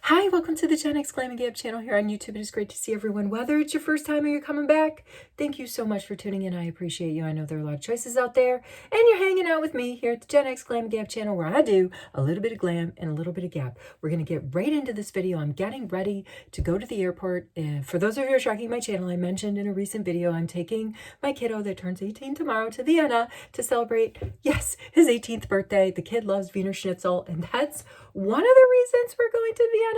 Hi, welcome to the Gen X Glam and Gab channel here on YouTube. It is great to see everyone. Whether it's your first time or you're coming back, thank you so much for tuning in. I appreciate you. I know there are a lot of choices out there, and you're hanging out with me here at the Gen X Glam and Gab channel where I do a little bit of glam and a little bit of gab. We're going to get right into this video. I'm getting ready to go to the airport. For those of you who are tracking my channel, I mentioned in a recent video, I'm taking my kiddo that turns 18 tomorrow to Vienna to celebrate, yes, his 18th birthday. The kid loves Wiener Schnitzel, and that's one of the reasons we're going to Vienna.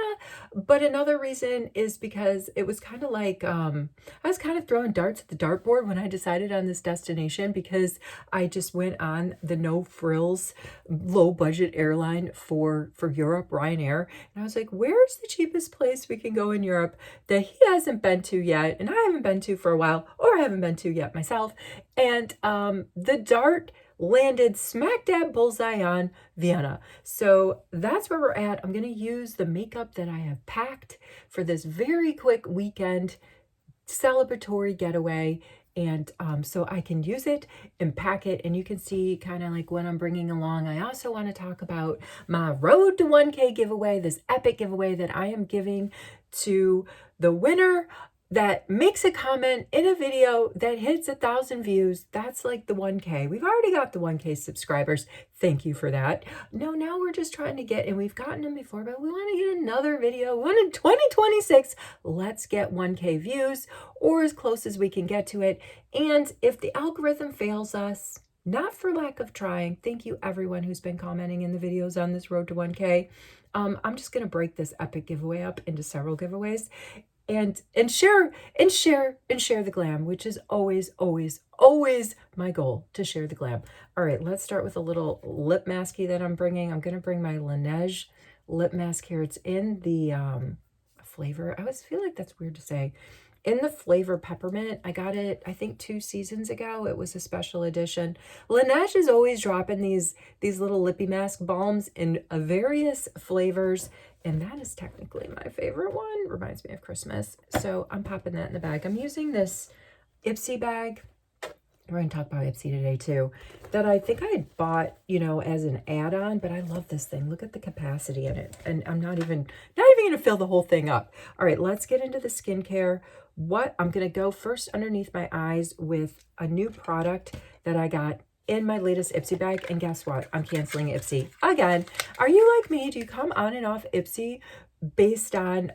But another reason is because it was kind of like, I was kind of throwing darts at the dartboard when I decided on this destination, because I just went on the no frills, low budget airline for Europe, Ryanair. And I was like, where's the cheapest place we can go in Europe that he hasn't been to yet? And I haven't been to for a while, or I haven't been to yet myself. And the dart landed smack dab bullseye on Vienna. So that's where we're at. I'm going to use the makeup that I have packed for this very quick weekend celebratory getaway. And so I can use it and pack it, and you can see kind of like what I'm bringing along. I also want to talk about my Road to 1K giveaway, this epic giveaway that I am giving to the winner that makes a comment in a video that hits 1,000 views. That's like the 1K. We've already got the 1K subscribers. Thank you for that. No, now we're just trying to get, and we've gotten them before, but we want to get another video. We want in 2026, let's get 1K views, or as close as we can get to it. And if the algorithm fails us, not for lack of trying, thank you everyone who's been commenting in the videos on this road to 1K. I'm just going to break this epic giveaway up into several giveaways, and share the glam, which is always my goal, to share the glam. All right, let's start with a little lip masky that I'm bringing. I'm going to bring my Laneige lip mask here. It's in the flavor, I always feel like that's weird to say, in the flavor peppermint. I got it, I think 2 seasons ago. It was a special edition. Laneige is always dropping these little lippy mask balms in various flavors, and that is technically my favorite one. Reminds me of Christmas. So I'm popping that in the bag. I'm using this Ipsy bag. We're going to talk about Ipsy today too, that I think I had bought, you know, as an add-on, but I love this thing. Look at the capacity in it. And I'm not even going to fill the whole thing up. All right, let's get into the skincare. I'm going to go first underneath my eyes with a new product that I got in my latest Ipsy bag. And guess what? I'm canceling Ipsy again. Are you like me? Do you come on and off Ipsy based on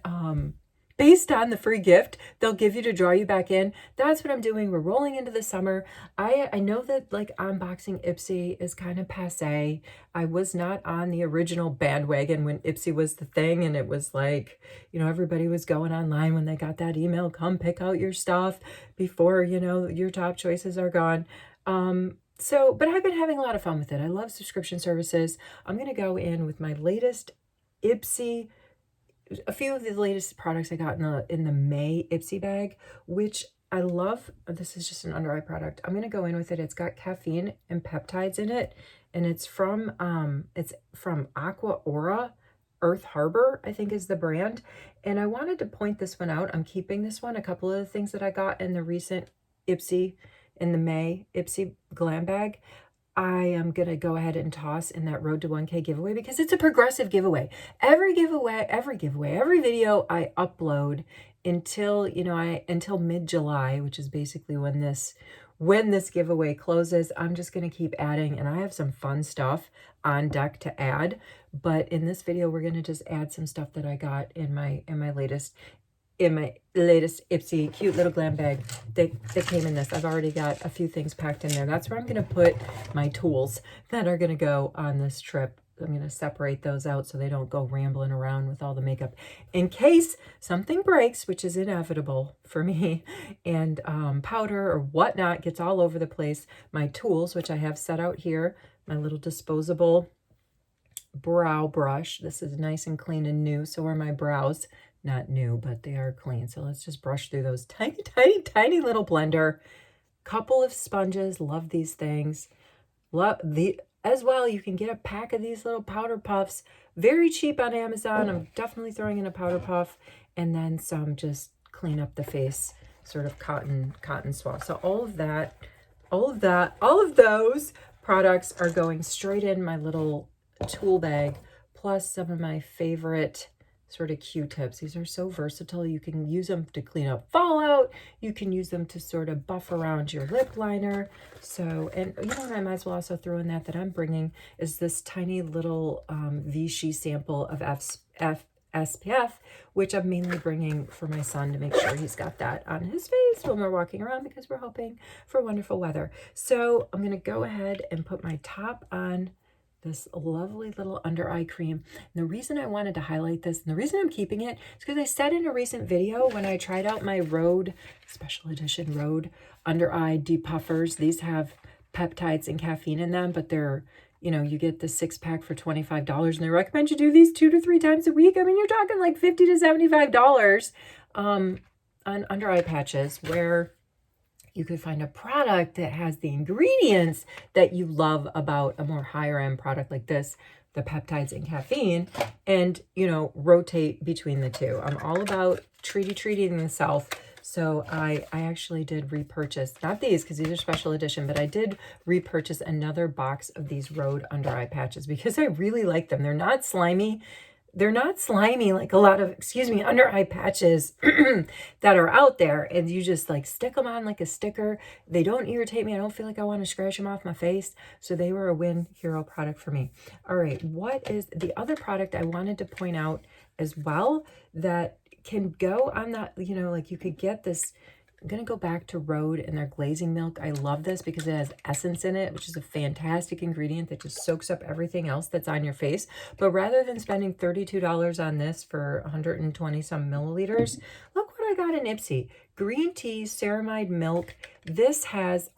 the free gift they'll give you to draw you back in? That's what I'm doing. We're rolling into the summer. I know that like unboxing Ipsy is kind of passe. I was not on the original bandwagon when Ipsy was the thing, and it was like, you know, everybody was going online when they got that email, come pick out your stuff before, you know, your top choices are gone. But I've been having a lot of fun with it. I love subscription services. I'm going to go in with my latest Ipsy, a few of the latest products I got in the May Ipsy bag, which I love. This is just an under eye product. I'm going to go in with it. It's got caffeine and peptides in it, and it's from Aqua Aura. Earth Harbor, I think, is the brand. And I wanted to point this one out. I'm keeping this one. A couple of the things that I got in the recent Ipsy, in the May Ipsy glam bag, I am going to go ahead and toss in that Road to 1K giveaway, because it's a progressive giveaway. Every video I upload until, you know, until mid-July, which is basically when this giveaway closes, I'm just going to keep adding, and I have some fun stuff on deck to add. But in this video, we're going to just add some stuff that I got in my latest Ipsy cute little glam bag that came in this. I've already got a few things packed in there. That's where I'm going to put my tools that are going to go on this trip. I'm going to separate those out so they don't go rambling around with all the makeup in case something breaks, which is inevitable for me, and powder or whatnot gets all over the place. My tools, which I have set out here, my little disposable brow brush. This is nice and clean and new. So are my brows. Not new, but they are clean. So let's just brush through those tiny little blender. Couple of sponges. Love these things. As well, you can get a pack of these little powder puffs. Very cheap on Amazon. I'm definitely throwing in a powder puff. And then some just clean up the face, sort of cotton swab. So all of those products are going straight in my little tool bag, plus some of my favorite sort of Q-tips. These are so versatile. You can use them to clean up fallout. You can use them to sort of buff around your lip liner. So, and you know what, I might as well also throw in that I'm bringing is this tiny little Vichy sample of SPF, which I'm mainly bringing for my son to make sure he's got that on his face when we're walking around, because we're hoping for wonderful weather. So I'm going to go ahead and put my top on this lovely little under eye cream. And the reason I wanted to highlight this, and the reason I'm keeping it, is because I said in a recent video when I tried out my Rhode special edition Rhode under eye depuffers, these have peptides and caffeine in them, but they're, you know, you get the 6-pack for $25, and they recommend you do these 2 to 3 times a week. I mean, you're talking like $50 to $75 on under eye patches, where you could find a product that has the ingredients that you love about a more higher end product like this, the peptides and caffeine, and, you know, rotate between the two. I'm all about treating the self. So I actually did repurchase, not these because these are special edition, but I did repurchase another box of these Rhode under eye patches because I really like them. They're not slimy. They're not slimy like a lot of, under eye patches that are out there, and you just like stick them on like a sticker. They don't irritate me. I don't feel like I want to scratch them off my face. So they were a win hero product for me. All right, what is the other product I wanted to point out as well that can go on that, you know, like you could get this. I'm going to go back to Rhode and their glazing milk. I love this because it has essence in it, which is a fantastic ingredient that just soaks up everything else that's on your face. But rather than spending $32 on this for 120 some milliliters, look what I got in Ipsy. Green tea, ceramide milk. This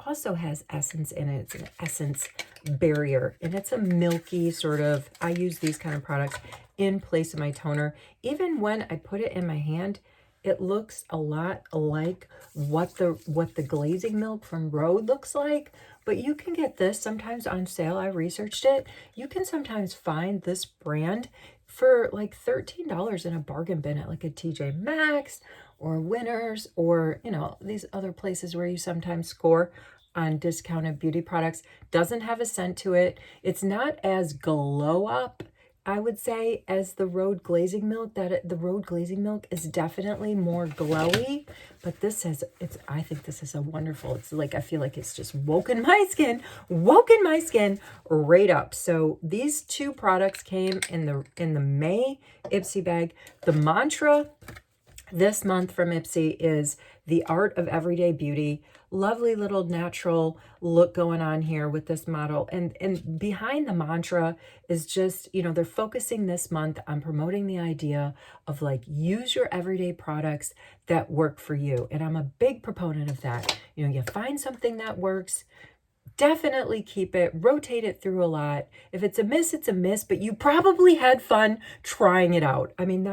also has essence in it. It's an essence barrier, and it's a milky sort of, I use these kind of products in place of my toner. Even when I put it in my hand, it looks a lot like what the glazing milk from Rhode looks like, but you can get this sometimes on sale. I researched it. You can sometimes find this brand for like $13 in a bargain bin at like a TJ Maxx or Winners, or, you know, these other places where you sometimes score on discounted beauty products. Doesn't have a scent to it. It's not as glow up, I would say, as the Rhode glazing milk. The Rhode glazing milk is definitely more glowy, but this has, I think this is a wonderful, it's like, I feel like it's just woken my skin right up. So these two products came in the May Ipsy bag. The mantra this month from Ipsy is the art of everyday beauty. Lovely little natural look going on here with this model. And behind the mantra is just, you know, they're focusing this month on promoting the idea of like, use your everyday products that work for you. And I'm a big proponent of that. You know, you find something that works, definitely keep it, rotate it through a lot. If it's a miss, it's a miss, but you probably had fun trying it out. I mean,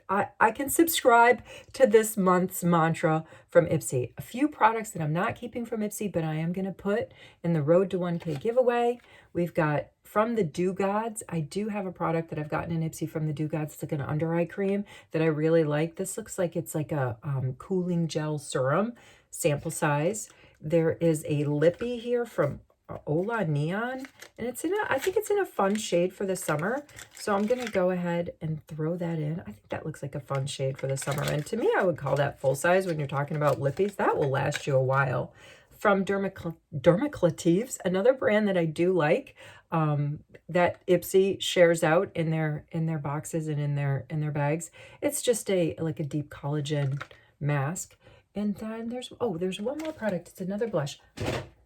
I can subscribe to this month's mantra from Ipsy. A few products that I'm not keeping from Ipsy, but I am going to put in the Road to 1K giveaway. We've got from the Dew Gods. I do have a product that I've gotten in Ipsy from the Dew Gods. It's like an under eye cream that I really like. This looks like it's like a cooling gel serum, sample size. There is a lippy here from Ola Neon, and I think it's in a fun shade for the summer. So I'm going to go ahead and throw that in. I think that looks like a fun shade for the summer. And to me, I would call that full size when you're talking about lippies. That will last you a while. From Dermaclatives, another brand that I do like, that Ipsy shares out in their boxes and in their bags. It's just like a deep collagen mask. And then there's one more product. It's another blush.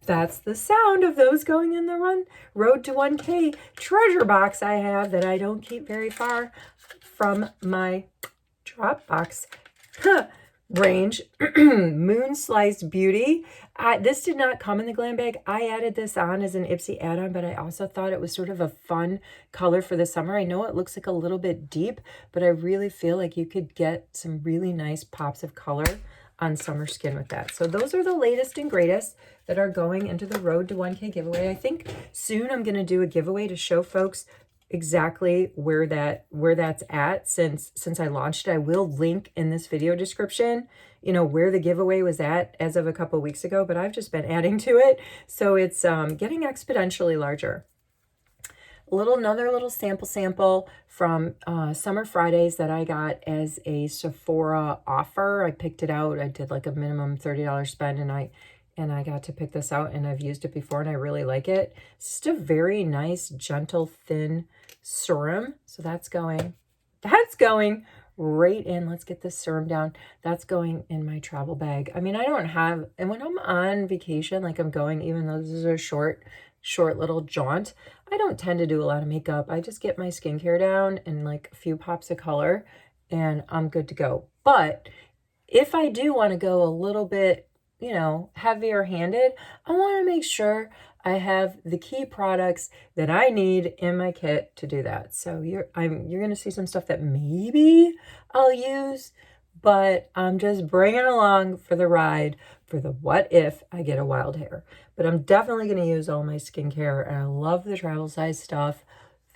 That's the sound of those going in the Road to 1K treasure box I have that I don't keep very far from my Dropbox range. Moon Sliced Beauty. This did not come in the Glam bag. I added this on as an Ipsy add-on, but I also thought it was sort of a fun color for the summer. I know it looks like a little bit deep, but I really feel like you could get some really nice pops of color on summer skin with that. So those are the latest and greatest that are going into the Road to 1K giveaway. I think soon I'm going to do a giveaway to show folks exactly where that's at since I launched it. I will link in this video description, you know, where the giveaway was at as of a couple of weeks ago, but I've just been adding to it. So it's getting exponentially larger. another little sample from Summer Fridays that I got as a Sephora offer. I picked it out. I did like a minimum $30 spend, and I got to pick this out, and I've used it before and I really like it. It's just a very nice, gentle, thin serum. So that's going right in. Let's get this serum down. That's going in my travel bag. I mean, I don't have, and when I'm on vacation, like I'm going, even though this is a short little jaunt, I don't tend to do a lot of makeup. I just get my skincare down and like a few pops of color and I'm good to go. But if I do want to go a little bit, you know, heavier handed, I want to make sure I have the key products that I need in my kit to do that. So you're going to see some stuff that maybe I'll use, but I'm just bringing along for the ride for the what if I get a wild hair. But I'm definitely going to use all my skincare, and I love the travel size stuff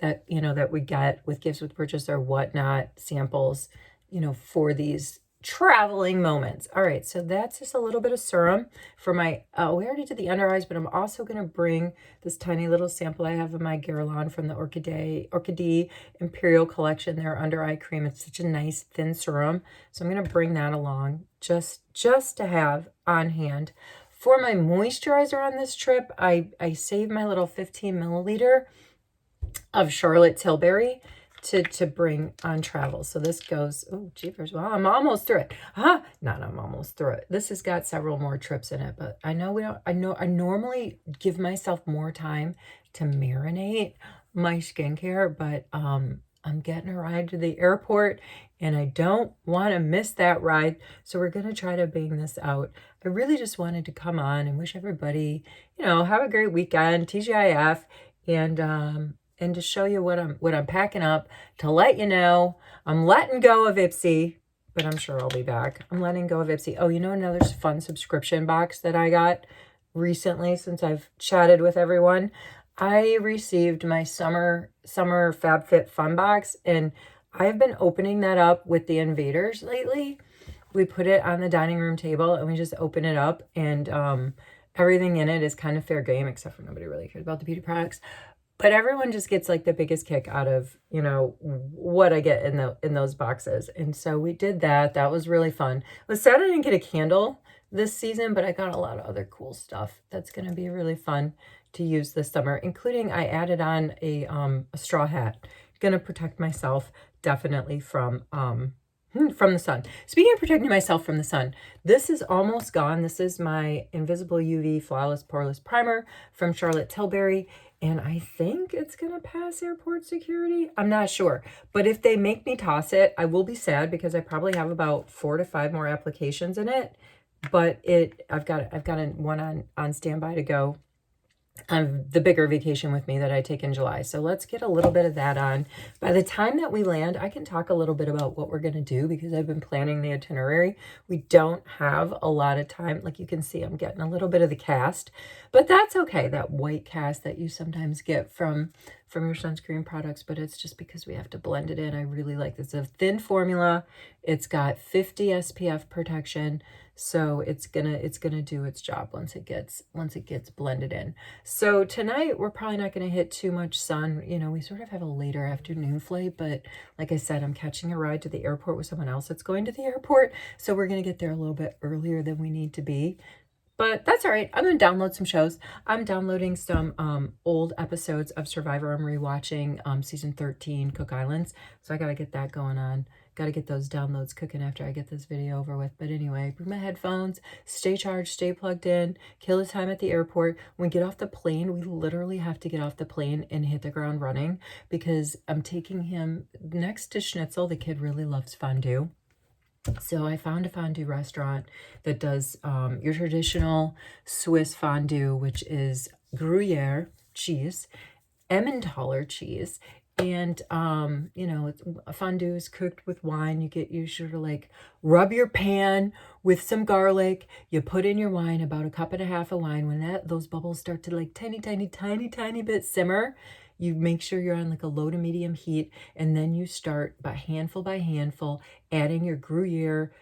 that, you know, that we get with gifts with purchase or whatnot, samples, you know, for these traveling moments. All right, so that's just a little bit of serum for my, we already did the under eyes, but I'm also going to bring this tiny little sample I have of my Guerlain from the Orchidee Imperial Collection, their under eye cream. It's such a nice thin serum. So I'm going to bring that along just to have on hand. For my moisturizer on this trip, I saved my little 15 milliliter of Charlotte Tilbury to bring on travel. So this goes, oh, jeepers, well, I'm almost through it. Not I'm almost through it. This has got several more trips in it, but I normally give myself more time to marinate my skincare, but I'm getting a ride to the airport and I don't want to miss that ride. So we're going to try to bang this out. I really just wanted to come on and wish everybody, you know, have a great weekend, TGIF, and to show you what I'm packing up, to let you know I'm letting go of Ipsy, but I'm sure I'll be back. I'm letting go of Ipsy. Oh, you know, another fun subscription box that I got recently since I've chatted with everyone. I received my summer FabFit Fun Box, and I've been opening that up with the invaders lately. We put it on the dining room table and we just open it up, and everything in it is kind of fair game, except for nobody really cares about the beauty products. But everyone just gets like the biggest kick out of, you know, what I get in those boxes. And so we did that. That was really fun. It was sad I didn't get a candle this season, but I got a lot of other cool stuff that's going to be really fun to use this summer, including I added on a straw hat. Going to protect myself definitely from the sun. Speaking of protecting myself from the sun, this is almost gone. This is my Invisible UV Flawless Poreless Primer from Charlotte Tilbury. And I think it's going to pass airport security. I'm not sure. But if they make me toss it, I will be sad because I probably have about 4 to 5 more applications in it. But I've got one on standby to go on the bigger vacation with me that I take in July. So let's get a little bit of that on. By the time that we land, I can talk a little bit about what we're going to do because I've been planning the itinerary. We don't have a lot of time. Like you can see, I'm getting a little bit of the cast, but that's okay. That white cast that you sometimes get from your sunscreen products, but it's just because we have to blend it in. I really like this. It's a thin formula. It's got 50 SPF protection. So it's gonna do its job once it gets blended in. So tonight we're probably not gonna hit too much sun. You know, we sort of have a later afternoon flight, but like I said, I'm catching a ride to the airport with someone else that's going to the airport. So we're gonna get there a little bit earlier than we need to be. But that's all right. I'm going to download some shows. I'm downloading some old episodes of Survivor. I'm rewatching season 13, Cook Islands. So I got to get that going on. Got to get those downloads cooking after I get this video over with. But anyway, bring my headphones, stay charged, stay plugged in, kill the time at the airport. When we get off the plane, we literally have to get off the plane and hit the ground running because I'm taking him next to Schnitzel. The kid really loves fondue. So I found a fondue restaurant that does your traditional Swiss fondue, which is Gruyere cheese, Emmentaler cheese, and you know, fondue is cooked with wine. You sort of like rub your pan with some garlic. You put in your wine, about 1.5 cups of wine. When those bubbles start to like tiny bit simmer, you make sure you're on like a low to medium heat, and then you start by handful adding your Gruyere,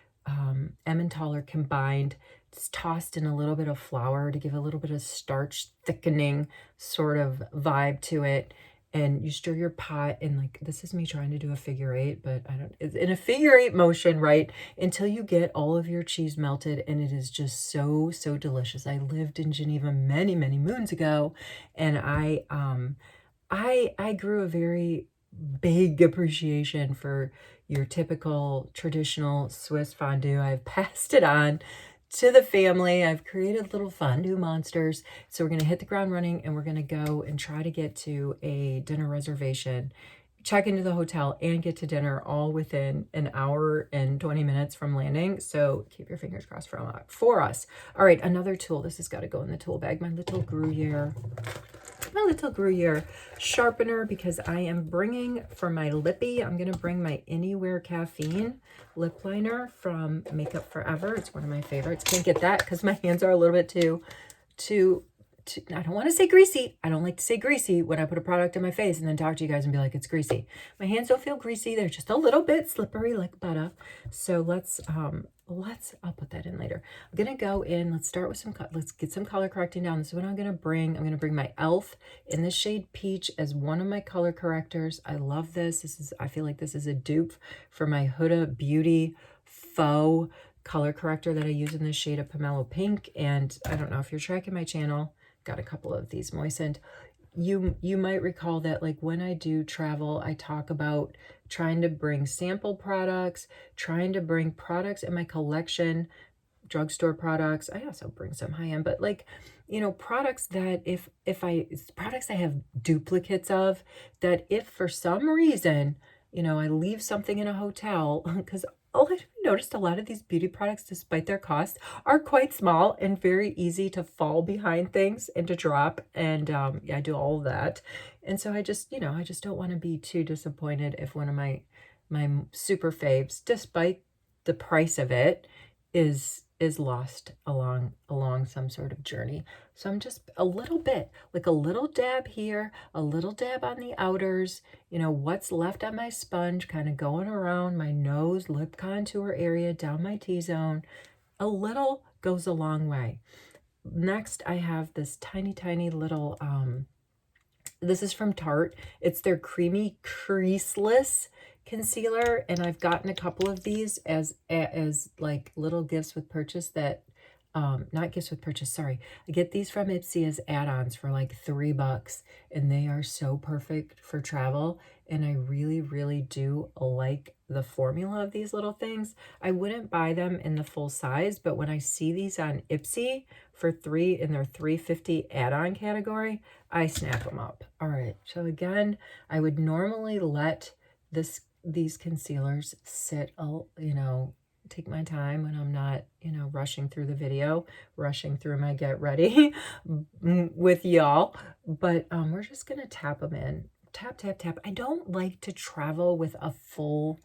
Emmentaler combined. It's tossed in a little bit of flour to give a little bit of starch thickening sort of vibe to it. and you stir your pot, and like, this is me trying to do a figure eight, but I don't, it's in a figure eight motion, right? Until you get all of your cheese melted, and it is just so, so delicious. I lived in Geneva many, many moons ago, and I grew a very big appreciation for your typical traditional Swiss fondue. I've passed it on to the family. I've created little fondue monsters. So we're going to hit the ground running, and we're going to go and try to get to a dinner reservation, check into the hotel, and get to dinner all within an hour and 20 minutes from landing. So keep your fingers crossed for us. All right, another tool. This has got to go in the tool bag. My little Gruyere sharpener, because I am bringing for my lippy, I'm going to bring my Anywhere Caffeine lip liner from Makeup Forever. It's one of my favorites. Can't get that because my hands are a little bit too, I don't want to say greasy. I don't like to say greasy when I put a product in my face and then talk to you guys and be like, it's greasy. My hands don't feel greasy. They're just a little bit slippery like butter. So I'll put that in later. I'm going to go in, let's start with let's get some color correcting down. This is what I'm going to bring. I'm going to bring my e.l.f. in the shade Peach as one of my color correctors. I love this. I feel like this is a dupe for my Huda Beauty Faux color corrector that I use in the shade of Pomelo Pink. And I don't know if you're tracking my channel, got a couple of these moistened. You might recall that, like, when I do travel, I talk about trying to bring sample products, trying to bring products in my collection, drugstore products. I also bring some high-end, but like, you know, products that products I have duplicates of, that if for some reason, you know, I leave something in a hotel, because I've noticed a lot of these beauty products, despite their cost, are quite small and very easy to fall behind things and to drop. And yeah, I do all of that. And so I just don't want to be too disappointed if one of my super faves, despite the price of it, is lost along some sort of journey. So I'm just a little bit, like a little dab here, a little dab on the outers, you know, what's left on my sponge, kind of going around my nose, lip contour area, down my T-zone. A little goes a long way. Next, I have this tiny little, this is from Tarte. It's their Creamy Creaseless concealer, and I've gotten a couple of these as like little gifts with purchase that not gifts with purchase, sorry. I get these from Ipsy as add-ons for like $3, and they are so perfect for travel. And I really, really do like the formula of these little things. I wouldn't buy them in the full size, but when I see these on Ipsy for $3 in their $3.50 add-on category, I snap them up. All right, so again, I would normally let these concealers sit, you know, take my time when I'm not, you know, rushing through the video, rushing through my get ready with y'all. But we're just going to tap them in. Tap, tap, tap. I don't like to travel with a full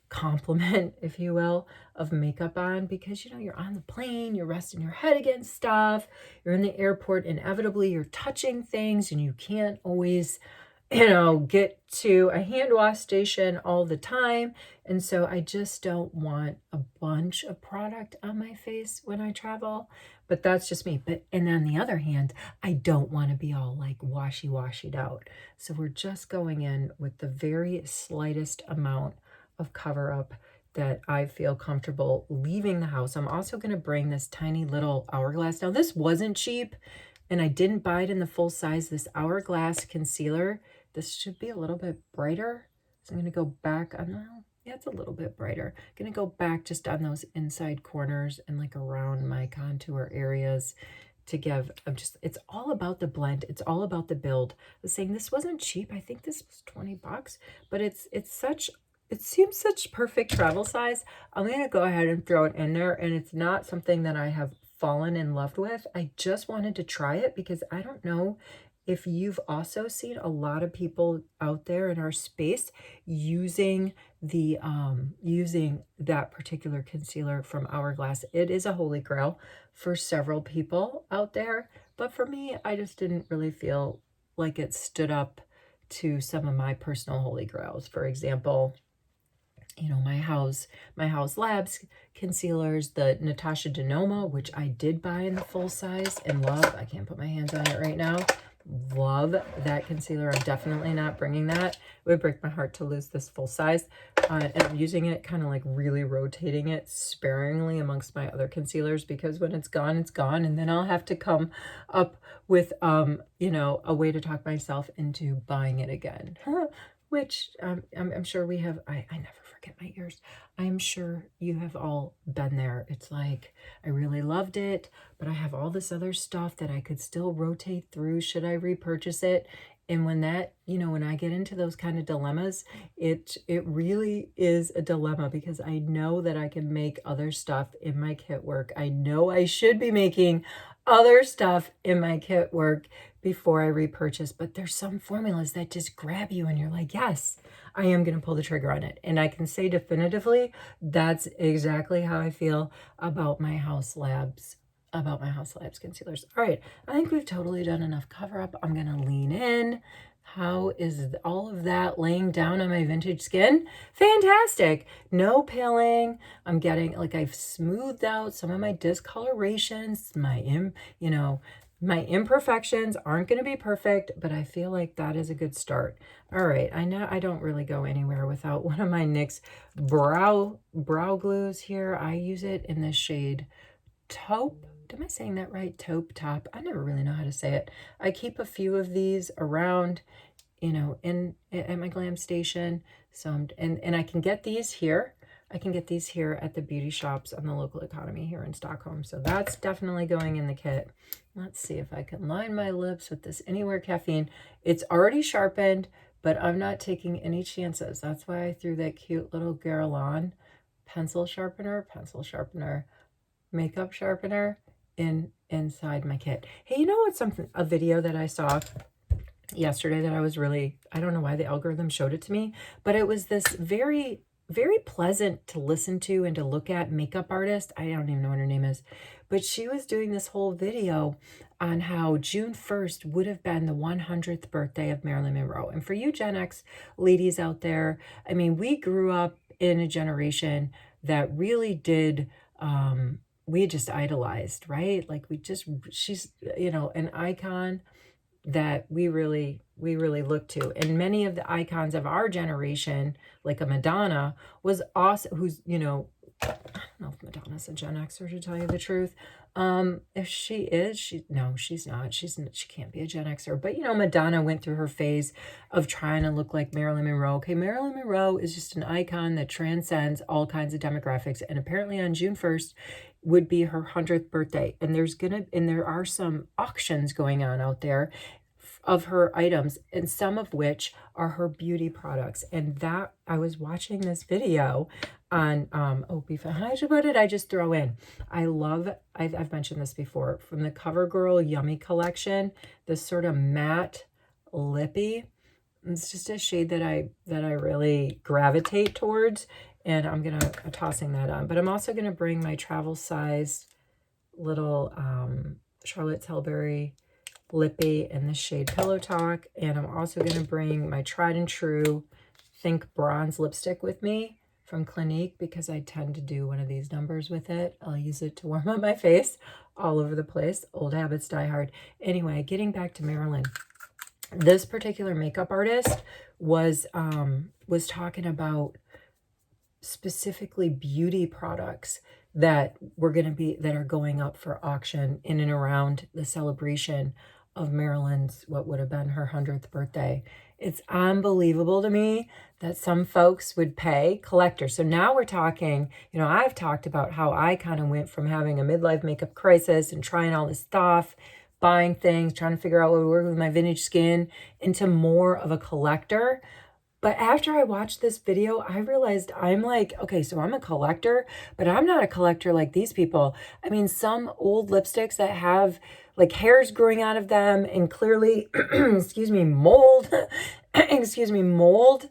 complement, if you will, of makeup on, because, you know, you're on the plane, you're resting your head against stuff, you're in the airport, inevitably you're touching things, and you can't always, you know, get to a hand wash station all the time. And so I just don't want a bunch of product on my face when I travel, but that's just me. And on the other hand, I don't want to be all like washed out. So we're just going in with the very slightest amount of cover up that I feel comfortable leaving the house. I'm also going to bring this tiny little Hourglass. Now, this wasn't cheap, and I didn't buy it in the full size. This Hourglass concealer, this should be a little bit brighter. So I'm going to go back on, yeah, it's a little bit brighter. I'm going to go back just on those inside corners and like around my contour areas to give, it's all about the blend. It's all about the build. I was saying this wasn't cheap. I think this was $20, but it seems such perfect travel size. I'm going to go ahead and throw it in there, and it's not something that I have fallen in love with. I just wanted to try it because I don't know if you've also seen a lot of people out there in our space using that particular concealer from Hourglass. It is a holy grail for several people out there, but for me, I just didn't really feel like it stood up to some of my personal holy grails. For example, you know, my House Labs concealers, the Natasha Denoma, which I did buy in the full size and love. I can't put my hands on it right now. Love that concealer. I'm definitely not bringing that. It would break my heart to lose this full size. And I'm using it, kind of like really rotating it sparingly amongst my other concealers, because when it's gone, it's gone. And then I'll have to come up with, you know, a way to talk myself into buying it again. Which I'm sure we have. I never forget my ears. I'm sure you have all been there. It's like, I really loved it, but I have all this other stuff that I could still rotate through. Should I repurchase it? And when that, you know, when I get into those kind of dilemmas, it really is a dilemma, because I know that I can make other stuff in my kit work. I know I should be making other stuff in my kit work before I repurchase, but there's some formulas that just grab you and you're like, yes, I am going to pull the trigger on it. And I can say definitively, that's exactly how I feel about my House Labs concealers. All right, I think we've totally done enough cover up. I'm going to lean in. How is all of that laying down on my vintage skin? Fantastic. No pilling. I'm getting, like, I've smoothed out some of my discolorations, you know, my imperfections aren't going to be perfect, but I feel like that is a good start. All right, I know I don't really go anywhere without one of my NYX brow glues here. I use it in the shade Taupe. Am I saying that right? Taupe Top. I never really know how to say it. I keep a few of these around, you know, at my Glam station. So and I can get these here. I can get these here at the beauty shops on the local economy here in Stockholm. So that's definitely going in the kit. Let's see if I can line my lips with this Anywhere Caffeine. It's already sharpened, but I'm not taking any chances. That's why I threw that cute little Guerlain pencil sharpener, makeup sharpener inside my kit. Hey, you know what's a video that I saw yesterday that I was really, I don't know why the algorithm showed it to me, but it was this very pleasant to listen to and to look at makeup artist. I don't even know what her name is, but she was doing this whole video on how June 1st would have been the 100th birthday of Marilyn Monroe. And for you Gen X ladies out there, I mean, we grew up in a generation that really did, we just idolized, right? Like she's, you know, an icon that we really look to. And many of the icons of our generation, like a Madonna, was awesome, who's, you know, I don't know if Madonna's a Gen Xer, to tell you the truth. If she is, no, she's not. She can't be a Gen Xer. But, you know, Madonna went through her phase of trying to look like Marilyn Monroe. Okay, Marilyn Monroe is just an icon that transcends all kinds of demographics. And apparently on June 1st would be her 100th birthday. And there are some auctions going on out there of her items, and some of which are her beauty products. And that, I was watching this video on, what did I just throw in? I love, I've mentioned this before, from the CoverGirl Yummy collection, this sort of matte lippy. It's just a shade that I really gravitate towards, and I'm tossing that on. But I'm also gonna bring my travel size little Charlotte Tilbury lippy in the shade Pillow Talk. And I'm also going to bring my tried and true Think Bronze lipstick with me from Clinique, because I tend to do one of these numbers with it. I'll use it to warm up my face all over the place. Old habits die hard. Anyway, getting back to Marilyn. This particular makeup artist was talking about specifically beauty products that are going up for auction in and around the celebration of Marilyn's, what would have been her 100th birthday. It's unbelievable to me that some folks would pay collectors. So now we're talking, you know, I've talked about how I kind of went from having a midlife makeup crisis and trying all this stuff, buying things, trying to figure out what would work with my vintage skin, into more of a collector. But after I watched this video, I realized I'm like, okay, so I'm a collector, but I'm not a collector like these people. I mean, some old lipsticks that have like hairs growing out of them and clearly, mold, mold,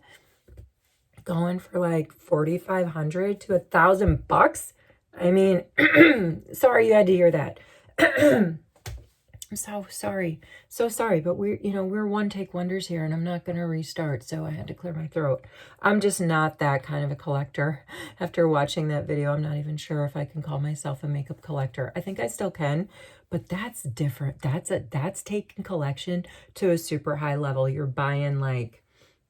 going for like $4,500 to $1,000. I mean, sorry you had to hear that. I'm so sorry, but we're one take wonders here, and I'm not going to restart, so I had to clear my throat. I'm just not that kind of a collector. After watching that video, I'm not even sure if I can call myself a makeup collector. I think I still can, but that's different. That's taking collection to a super high level. You're buying like,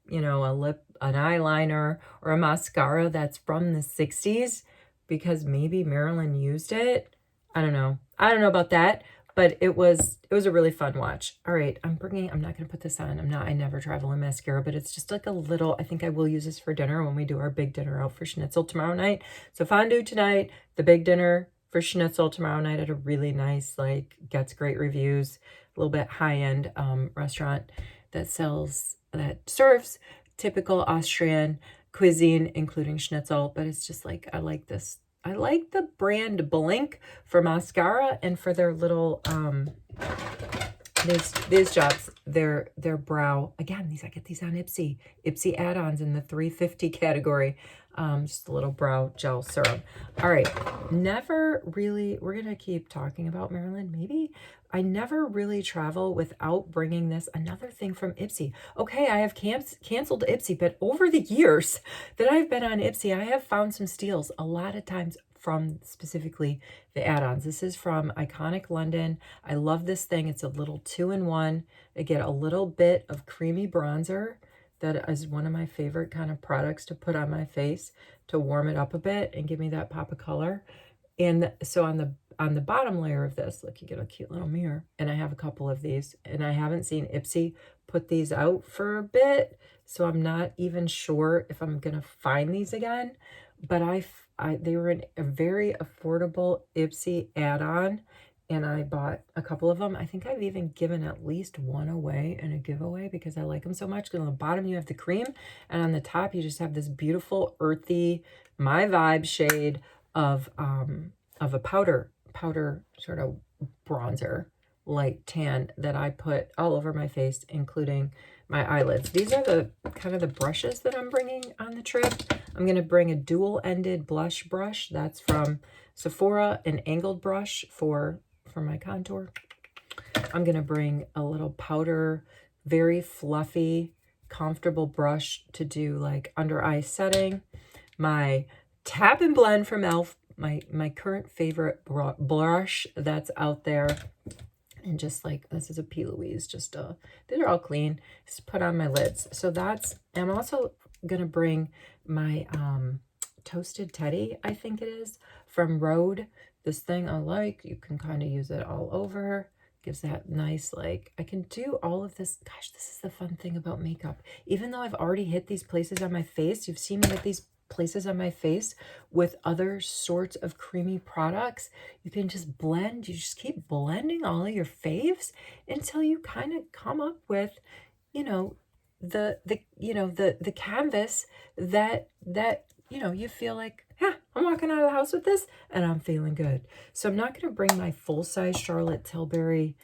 you know, an eyeliner or a mascara that's from the 60s because maybe Marilyn used it. I don't know. I don't know about that, but it was a really fun watch. All right, I'm not going to put this on. I never travel in mascara, but it's just like a little, I think I will use this for dinner when we do our big dinner out for Schnitzel tomorrow night. So fondue tonight, the big dinner for Schnitzel tomorrow night at a really nice, like, gets great reviews, a little bit high-end restaurant that serves typical Austrian cuisine, including Schnitzel, but it's just like, I like this. I like the brand Blink for mascara and for their little, these jobs, their brow. Again, I get these on Ipsy add-ons in the $3.50 category. Just a little brow gel serum. All right, we're going to keep talking about Marilyn, maybe. I never really travel without bringing this. Another thing from Ipsy. Okay, I have canceled Ipsy, but over the years that I've been on Ipsy, I have found some steals a lot of times from specifically the add-ons. This is from Iconic London. I love this thing. It's a little 2-in-1. I get a little bit of creamy bronzer. That is one of my favorite kind of products to put on my face to warm it up a bit and give me that pop of color. And so on the bottom layer of this, look, you get a cute little mirror. And I have a couple of these. And I haven't seen Ipsy put these out for a bit. So I'm not even sure if I'm going to find these again. But they were in a very affordable Ipsy add-on. And I bought a couple of them. I think I've even given at least one away in a giveaway because I like them so much. Because on the bottom you have the cream. And on the top you just have this beautiful earthy, my vibe shade of a powder sort of bronzer, light tan that I put all over my face, including my eyelids. These are the kind of the brushes that I'm bringing on the trip. I'm going to bring a dual-ended blush brush. That's from Sephora, an angled brush for my contour. I'm going to bring a little powder, very fluffy, comfortable brush to do like under eye setting. My Tap and Blend from e.l.f., my current favorite blush that's out there. And just like, this is a P. Louise, just these are all clean. Just put on my lids. So I'm also going to bring my Toasted Teddy, I think it is, from Rhode. This thing I like. You can kind of use it all over. Gives that nice, like, I can do all of this. Gosh, this is the fun thing about makeup. Even though I've already hit these places on my face, you've seen me hit these places on my face with other sorts of creamy products. You can just blend. You just keep blending all of your faves until you kind of come up with, you know, the canvas that you feel like, yeah, I'm walking out of the house with this and I'm feeling good. So I'm not going to bring my full-size Charlotte Tilbury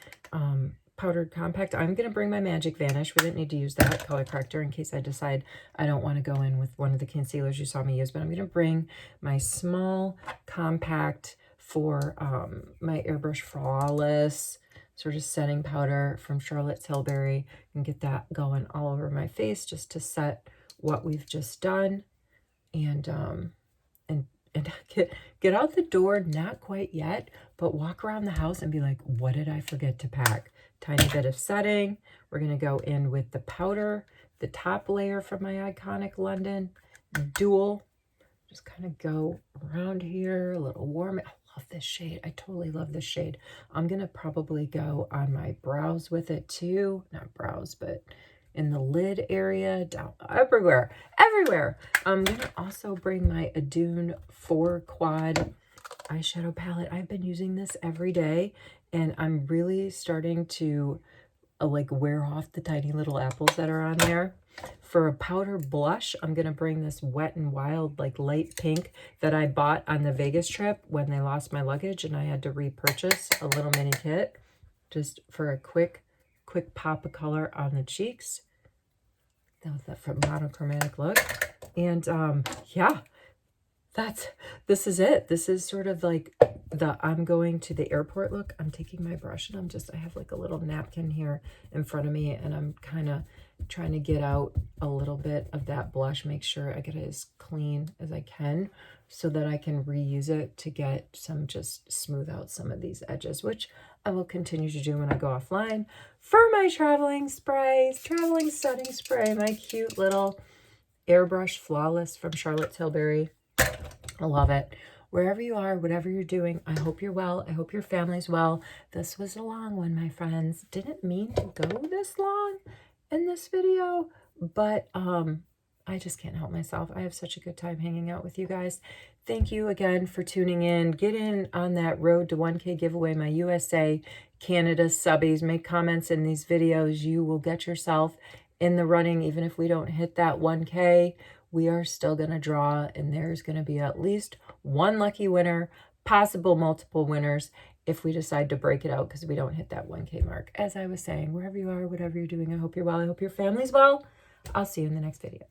powdered compact. I'm going to bring my Magic Vanish. We didn't need to use that color corrector in case I decide I don't want to go in with one of the concealers you saw me use, but I'm going to bring my small compact for my Airbrush Flawless sort of setting powder from Charlotte Tilbury, and get that going all over my face just to set what we've just done. And get out the door, not quite yet, but walk around the house and be like, what did I forget to pack? Tiny bit of setting. We're going to go in with the powder, the top layer from my Iconic London Dual. Just kind of go around here, a little warm. I love this shade. I totally love this shade. I'm going to probably go on my brows with it too. Not brows, but in the lid area, down everywhere. I'm going to also bring my Adune 4 Quad eyeshadow palette. I've been using this every day, and I'm really starting to like wear off the tiny little apples that are on there. For a powder blush, I'm going to bring this Wet n Wild, like light pink that I bought on the Vegas trip when they lost my luggage and I had to repurchase a little mini kit just for a quick pop of color on the cheeks. That was that from monochromatic look. And yeah, this is it. This is sort of like I'm going to the airport look. I'm taking my brush and I have like a little napkin here in front of me, and I'm kind of trying to get out a little bit of that blush, make sure I get it as clean as I can so that I can reuse it to get some, just smooth out some of these edges, which I will continue to do when I go offline. For my traveling sprays, traveling setting spray, my cute little airbrush flawless from Charlotte Tilbury. I love it. Wherever you are, whatever you're doing, I hope you're well. I hope your family's well. This was a long one, my friends. Didn't mean to go this long in this video, but I just can't help myself. I have such a good time hanging out with you guys. Thank you again for tuning in. Get in on that road to 1K giveaway, my USA, Canada subbies. Make comments in these videos. You will get yourself in the running. Even if we don't hit that 1K, we are still going to draw, and there's going to be at least one lucky winner, possible multiple winners, if we decide to break it out because we don't hit that 1K mark. As I was saying, wherever you are, whatever you're doing, I hope you're well. I hope your family's well. I'll see you in the next video.